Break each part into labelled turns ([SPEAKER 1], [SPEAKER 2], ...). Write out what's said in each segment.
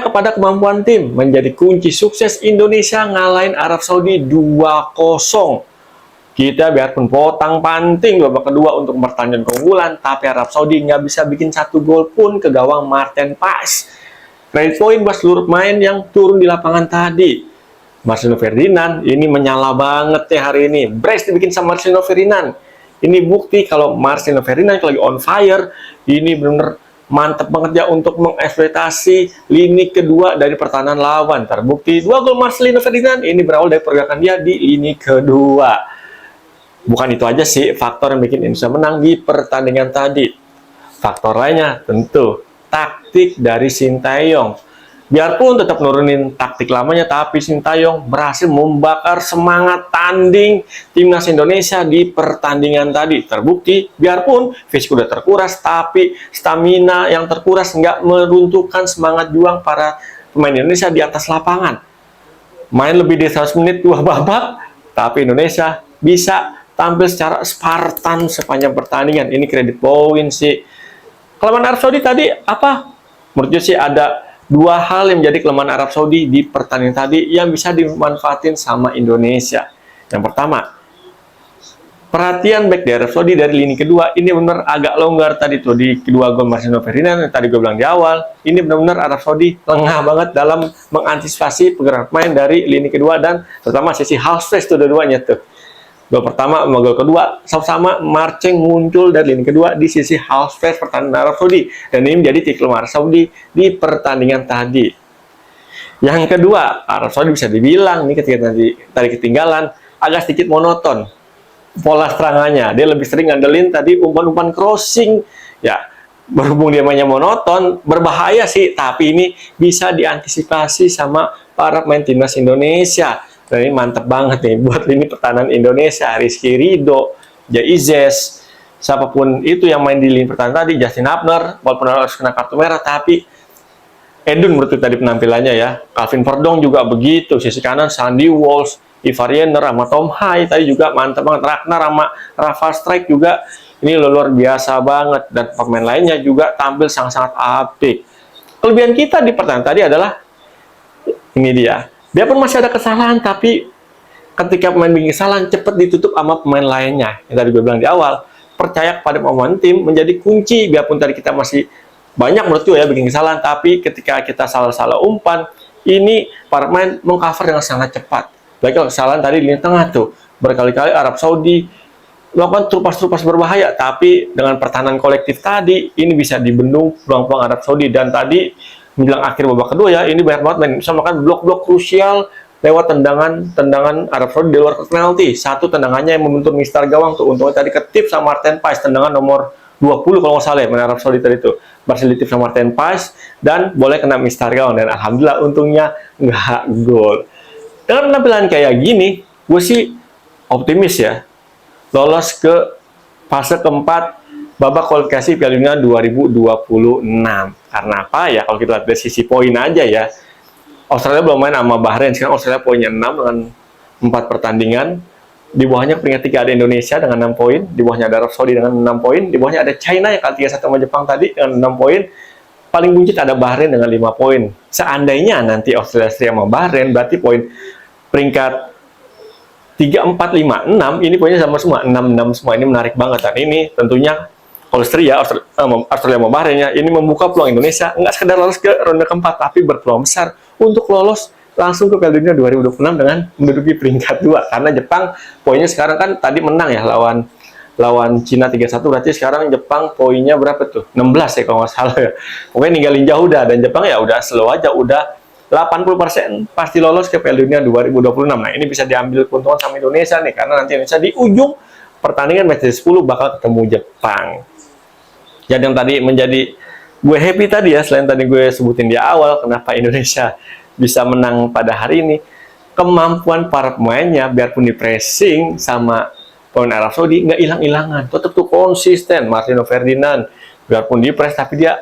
[SPEAKER 1] kepada kemampuan tim menjadi kunci sukses Indonesia ngalahin Arab Saudi 2-0. Kita biarpun potang-panting babak kedua untuk pertandingan keunggulan, tapi Arab Saudi nggak bisa bikin satu gol pun ke gawang Marten Paes. Kredit poin buat seluruh pemain yang turun di lapangan tadi. Marcelino Ferdinand ini menyala banget ya hari ini. Brace dibikin sama Marcelino Ferdinand. Ini bukti kalau Marcelino Ferdinand lagi on fire. Ini benar-benar mantap banget ya untuk mengeksploitasi lini kedua dari pertahanan lawan. Terbukti 2 gol Marcelino Ferdinand ini berawal dari pergerakan dia di lini kedua. Bukan itu aja sih faktor yang bikin Indonesia menang di pertandingan tadi. Faktor lainnya tentu taktik dari Sintayong. Biarpun tetap nurunin taktik lamanya, tapi Sintayong berhasil membakar semangat tanding timnas Indonesia di pertandingan tadi. Terbukti, biarpun fisik udah terkuras, tapi stamina yang terkuras nggak meruntuhkan semangat juang para pemain Indonesia di atas lapangan. Main lebih dari 100 menit 2 babak, tapi Indonesia bisa tampil secara Spartan sepanjang pertandingan. Ini kredit poin sih. Kelemahan Arab Saudi tadi apa? Menurut gue sih ada 2 hal yang menjadi kelemahan Arab Saudi di pertandingan tadi yang bisa dimanfaatin sama Indonesia. Yang pertama, perhatian back di Arab Saudi dari lini kedua ini benar agak longgar tadi tuh di kedua gol Marcelino Ferdinand yang tadi gue bilang di awal. Ini benar-benar Arab Saudi lengah banget dalam mengantisipasi pergerakan pemain dari lini kedua dan terutama sisi half space tuh dua-duanya tuh. Gol pertama sama gol kedua sama-sama Marceng muncul dari lini kedua di sisi half space pertahanan Arab Saudi, dan ini menjadi titik lemah Arab Saudi di pertandingan tadi. Yang kedua, Arab Saudi bisa dibilang nih ketika tadi ketinggalan agak sedikit monoton pola serangannya. Dia lebih sering ngandelin tadi umpan-umpan crossing ya. Berhubung dia mainnya monoton, berbahaya sih, tapi ini bisa diantisipasi sama para pemain timnas Indonesia. Dan ini mantep banget nih buat lini pertahanan Indonesia. Rizky Ridho, Jaizes, siapapun itu yang main di lini pertahanan tadi, Justin Hubner, walaupun harus kena kartu merah, tapi Edun menurut tadi penampilannya ya. Calvin Verdong juga begitu. Sisi kanan Sandy Walsh, Ivar Jenner, sama Tom Hai tadi juga mantep banget. Ragnar sama Rafa Strike juga ini luar biasa banget. Dan pemain lainnya juga tampil sangat-sangat apik. Kelebihan kita di pertandingan tadi adalah ini dia. Biarpun masih ada kesalahan, tapi ketika pemain bikin kesalahan, cepat ditutup sama pemain lainnya. Yang tadi gue bilang di awal, percaya kepada pemain tim menjadi kunci. Biarpun tadi kita masih banyak menurut gue ya bikin kesalahan, tapi ketika kita salah-salah umpan, ini para pemain mengcover dengan sangat cepat. Baik kalau kesalahan tadi di lini tengah tuh, berkali-kali Arab Saudi melakukan trupas-trupas berbahaya, tapi dengan pertahanan kolektif tadi, ini bisa dibendung peluang-peluang Arab Saudi. Dan tadi menjelang akhir babak kedua ya, ini banyak banget main bisa melakukan blok-blok krusial lewat tendangan Arab Saudi di luar penalti. Satu tendangannya yang membentur mistar gawang tuh, untungnya tadi ketip sama Marten Paes, tendangan nomor 20 kalau nggak salah ya, main Arab Saudi tadi tuh berhasil ditip sama Marten Paes dan boleh kena mistar gawang, dan alhamdulillah untungnya nggak gol. Dengan penampilan kayak gini, gue sih optimis ya lolos ke fase keempat babak kualifikasi Piala Dunia 2026. Karena apa ya, kalau kita lihat dari sisi poin aja ya, Australia belum main sama Bahrain, sekarang Australia poinnya 6 dengan 4 pertandingan. Di bawahnya peringkat 3 ada Indonesia dengan 6 poin, di bawahnya ada Arab Saudi dengan 6 poin, di bawahnya ada China yang kalah 3-1 sama Jepang tadi dengan 6 poin. Paling buncit ada Bahrain dengan 5 poin. Seandainya nanti Australia sama Bahrain, berarti poin peringkat 3, 4, 5, 6 ini poinnya sama semua, 6 semua. Ini menarik banget, dan ini tentunya Australia sama Bahrain ya, ini membuka peluang Indonesia nggak sekedar lolos ke ronde keempat, tapi berpeluang besar untuk lolos langsung ke Piala Dunia 2026 dengan menduduki peringkat 2. Karena Jepang poinnya sekarang kan tadi menang ya lawan Cina 3-1, berarti sekarang Jepang poinnya berapa tuh? 16 ya kalau nggak salah ya. Pokoknya ninggalin jauh dah, dan Jepang ya udah slow aja, udah 80% pasti lolos ke Piala Dunia 2026. Nah, ini bisa diambil keuntungan sama Indonesia nih, karena nanti Indonesia di ujung pertandingan match 10 bakal ketemu Jepang. Jadi yang tadi menjadi gue happy tadi ya, selain tadi gue sebutin di awal kenapa Indonesia bisa menang pada hari ini, kemampuan para pemainnya biarpun di pressing sama pemain Arab Saudi nggak hilang-hilangan, tetap tuh konsisten. Marcelino Ferdinand biarpun di press, tapi dia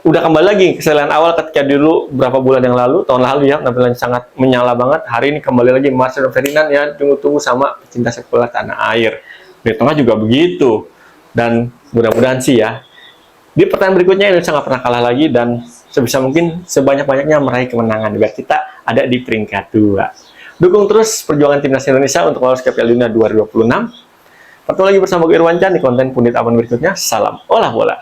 [SPEAKER 1] udah kembali lagi ke kesalahan awal ketika dulu berapa bulan yang lalu, tahun lalu ya, penampilan sangat menyala banget. Hari ini kembali lagi Marcelino Ferdinand ya, tunggu-tunggu sama pecinta sepak bola tanah air. Di tengah juga begitu. Dan mudah-mudahan sih ya, di pertandingan berikutnya Indonesia nggak pernah kalah lagi, dan sebisa mungkin sebanyak-banyaknya meraih kemenangan biar kita ada di peringkat 2. Dukung terus perjuangan timnas Indonesia untuk lolos ke Piala Dunia 2026. Bertemu lagi bersama gue Irwansyah di konten Pundit Abon berikutnya. Salam olah bola.